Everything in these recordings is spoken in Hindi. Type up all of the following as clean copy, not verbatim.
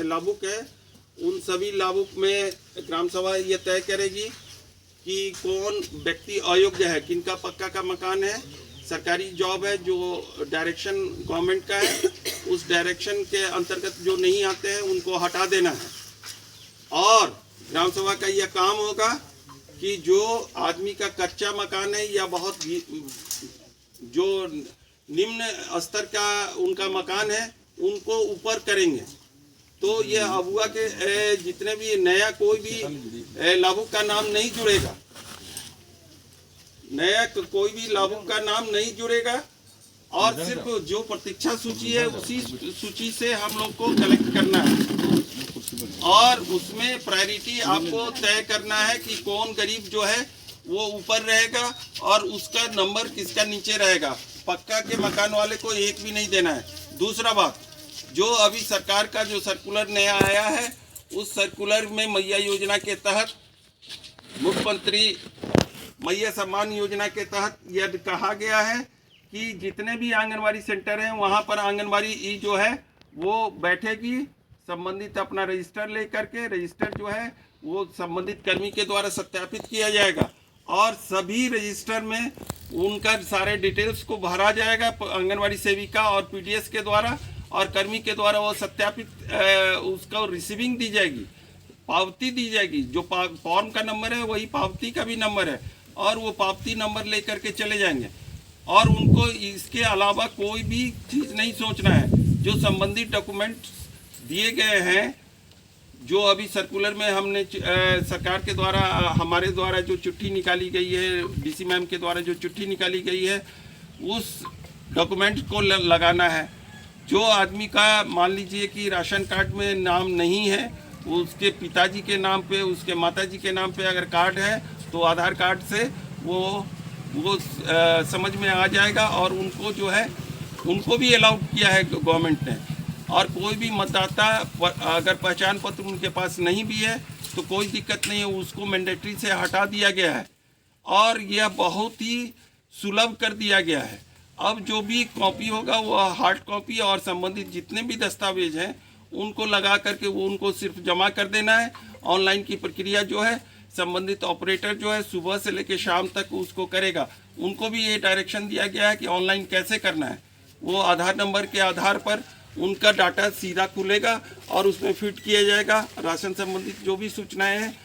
लाभुक है, उन सभी लाभुक में ग्राम सभा ये तय करेगी कि कौन व्यक्ति अयोग्य है, किनका पक्का का मकान है, सरकारी जॉब है, जो डायरेक्शन गवर्नमेंट का है, उस डायरेक्शन के अंतर्गत जो नहीं आते हैं उनको हटा देना है। और ग्राम सभा का यह काम होगा कि जो आदमी का कच्चा मकान है या बहुत जो निम्न स्तर का उनका मकान है उनको ऊपर करेंगे। तो ये अबुआ के जितने भी नया कोई भी लाभुक का नाम नहीं जुड़ेगा, नया कोई भी लाभुक का नाम नहीं जुड़ेगा, और सिर्फ जो प्रतीक्षा सूची है उसी सूची से हम लोग को कलेक्ट करना है। और उसमें प्रायोरिटी आपको तय करना है कि कौन गरीब जो है वो ऊपर रहेगा और उसका नंबर किसका नीचे रहेगा। पक्का के मकान वाले को एक भी नहीं देना है। दूसरा बात, जो अभी सरकार का जो सर्कुलर नया आया है, उस सर्कुलर में मैया योजना के तहत, मुख्यमंत्री मैया सम्मान योजना के तहत यह कहा गया है कि जितने भी आंगनवाड़ी सेंटर हैं वहाँ पर आंगनवाड़ी ई जो है वो बैठेगी, संबंधित अपना रजिस्टर लेकर के, रजिस्टर जो है वो संबंधित कर्मी के द्वारा सत्यापित किया जाएगा और सभी रजिस्टर में उनका सारे डिटेल्स को भरा जाएगा आंगनवाड़ी सेविका और पीडीएस के द्वारा, और कर्मी के द्वारा वो सत्यापित उसका रिसीविंग दी जाएगी, पावती दी जाएगी। जो फॉर्म का नंबर है वही पावती का भी नंबर है, और वो पावती नंबर लेकर के चले जाएंगे। और उनको इसके अलावा कोई भी चीज़ नहीं सोचना है। जो संबंधित डॉक्यूमेंट्स दिए गए हैं, जो अभी सर्कुलर में हमने सरकार के द्वारा, हमारे द्वारा जो चिट्ठी निकाली गई है, डीसी मैम के द्वारा जो चिट्ठी निकाली गई है, उस डॉक्यूमेंट को लगाना है। जो आदमी का मान लीजिए कि राशन कार्ड में नाम नहीं है, उसके पिताजी के नाम पे, उसके माताजी के नाम पे अगर कार्ड है तो आधार कार्ड से वो समझ में आ जाएगा, और उनको जो है उनको भी अलाउड किया है गवर्नमेंट ने। और कोई भी मतदाता अगर पहचान पत्र उनके पास नहीं भी है तो कोई दिक्कत नहीं है, उसको मैंडेटरी से हटा दिया गया है और यह बहुत ही सुलभ कर दिया गया है। अब जो भी कॉपी होगा वो हार्ड कॉपी और संबंधित जितने भी दस्तावेज हैं उनको लगा करके वो उनको सिर्फ जमा कर देना है। ऑनलाइन की प्रक्रिया जो है संबंधित ऑपरेटर जो है सुबह से लेकर शाम तक उसको करेगा। उनको भी ये डायरेक्शन दिया गया है कि ऑनलाइन कैसे करना है। वो आधार नंबर के आधार पर उनका डाटा सीधा खुलेगा और उसमें फिट किया जाएगा राशन संबंधित जो भी सूचनाएं हैं।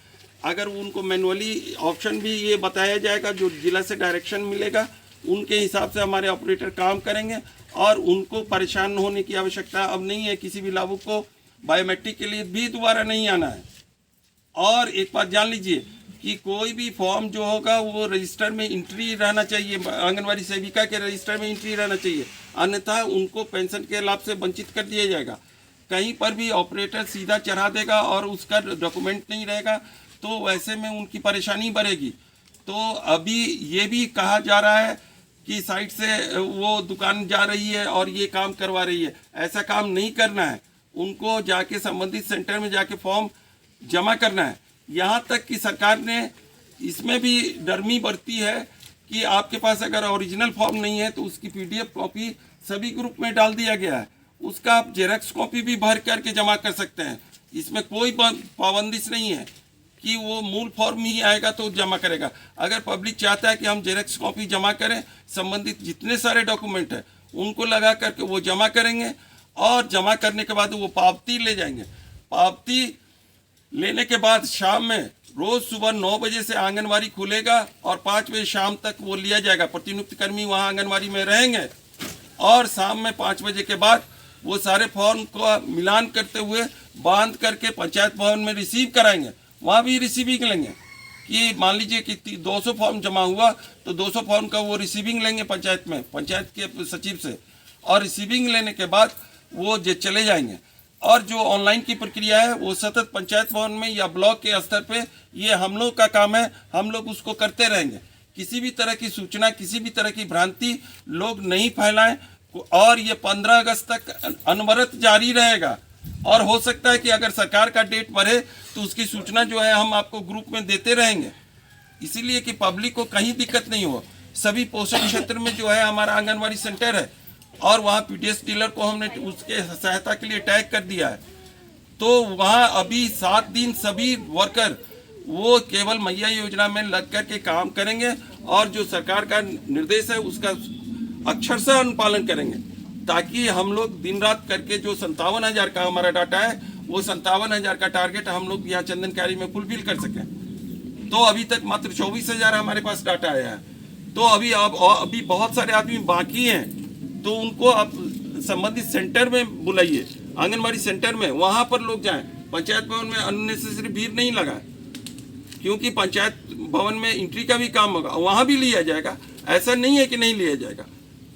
अगर उनको मैनुअली ऑप्शन भी ये बताया जाएगा, जो जिला से डायरेक्शन मिलेगा उनके हिसाब से हमारे ऑपरेटर काम करेंगे और उनको परेशान होने की आवश्यकता अब नहीं है। किसी भी लाभुक को बायोमेट्रिक के लिए भी दोबारा नहीं आना है। और एक बात जान लीजिए कि कोई भी फॉर्म जो होगा वो रजिस्टर में एंट्री रहना चाहिए, आंगनवाड़ी सेविका के रजिस्टर में एंट्री रहना चाहिए, अन्यथा उनको पेंशन के लाभ से वंचित कर दिया जाएगा। कहीं पर भी ऑपरेटर सीधा चढ़ा देगा और उसका डॉक्यूमेंट नहीं रहेगा तो वैसे में उनकी परेशानी बढ़ेगी। तो अभी ये भी कहा जा रहा है कि साइट से वो दुकान जा रही है और ये काम करवा रही है, ऐसा काम नहीं करना है। उनको जाके संबंधित सेंटर में जाके फॉर्म जमा करना है। यहाँ तक कि सरकार ने इसमें भी नरमी बरती है कि आपके पास अगर ओरिजिनल फॉर्म नहीं है तो उसकी पीडीएफ कॉपी सभी ग्रुप में डाल दिया गया है, उसका आप जेरॉक्स कॉपी भी भर करके जमा कर सकते हैं। इसमें कोई पाबंदिश नहीं है कि वो मूल फॉर्म ही आएगा तो जमा करेगा। अगर पब्लिक चाहता है कि हम जेरॉक्स कॉपी जमा करें, संबंधित जितने सारे डॉक्यूमेंट हैं उनको लगा करके वो जमा करेंगे और जमा करने के बाद वो पावती ले जाएंगे। पावती लेने के बाद शाम में रोज सुबह 9 बजे से आंगनवाड़ी खुलेगा और 5 बजे शाम तक वो लिया जाएगा। प्रतिनियुक्त कर्मी वहाँ आंगनवाड़ी में रहेंगे और शाम में 5 बजे के बाद वो सारे फॉर्म को मिलान करते हुए बांध करके पंचायत भवन में रिसीव कराएंगे। वहाँ भी रिसीविंग लेंगे कि मान लीजिए कि 200 फॉर्म जमा हुआ तो 200 फॉर्म का वो रिसीविंग लेंगे पंचायत में, पंचायत के सचिव से, और रिसीविंग लेने के बाद वो चले जाएंगे। और जो ऑनलाइन की प्रक्रिया है वो सतत पंचायत भवन में या ब्लॉक के स्तर पे ये हम लोग का काम है, हम लोग उसको करते रहेंगे। किसी भी तरह की सूचना, किसी भी तरह की भ्रांति लोग नहीं फैलाएं और ये 15 अगस्त तक अनवरत जारी रहेगा। और हो सकता है कि अगर सरकार का डेट बढ़े तो उसकी सूचना जो है हम आपको ग्रुप में देते रहेंगे, इसीलिए कि पब्लिक को कहीं दिक्कत नहीं हो। सभी पोषण क्षेत्र में जो है हमारा आंगनवाड़ी सेंटर है और वहाँ पीडीएस डीलर को हमने उसके सहायता के लिए टैग कर दिया है। तो वहाँ अभी 7 दिन सभी वर्कर वो केवल मैया योजना में लग कर के काम करेंगे और जो सरकार का निर्देश है उसका अक्षरशः अनुपालन करेंगे, ताकि हम लोग दिन रात करके जो 57,000 का हमारा डाटा है वो 57,000 का टारगेट हम लोग यहाँ चंदनकारी में फुलफिल कर सकें। तो अभी तक मात्र 24,000 हमारे पास डाटा आया है। तो अभी बहुत सारे आदमी बाकी हैं, तो उनको आप संबंधित सेंटर में बुलाइए, आंगनबाड़ी सेंटर में, वहाँ पर लोग जाएं। पंचायत भवन में अननेसेसरी भीड़ नहीं लगाएं, क्योंकि पंचायत भवन में एंट्री का भी काम होगा, वहाँ भी लिया जाएगा। ऐसा नहीं है कि नहीं लिया जाएगा।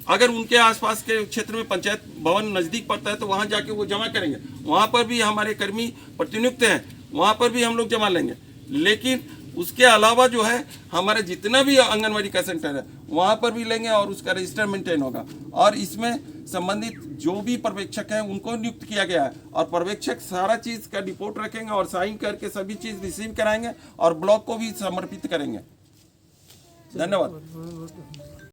अगर उनके आसपास के क्षेत्र में पंचायत भवन नज़दीक पड़ता है तो वहाँ जाके वो जमा करेंगे, वहाँ पर भी हमारे कर्मी प्रतिनियुक्त हैं, वहाँ पर भी हम लोग जमा लेंगे। लेकिन उसके अलावा जो है हमारा जितना भी आंगनबाड़ी का सेंटर है वहाँ पर भी लेंगे और उसका रजिस्टर मेंटेन होगा। और इसमें संबंधित जो भी पर्यवेक्षक हैं उनको नियुक्त किया गया है और पर्यवेक्षक सारा चीज़ का रिपोर्ट रखेंगे और साइन करके सभी चीज़ रिसीव कराएंगे और ब्लॉक को भी समर्पित करेंगे। धन्यवाद।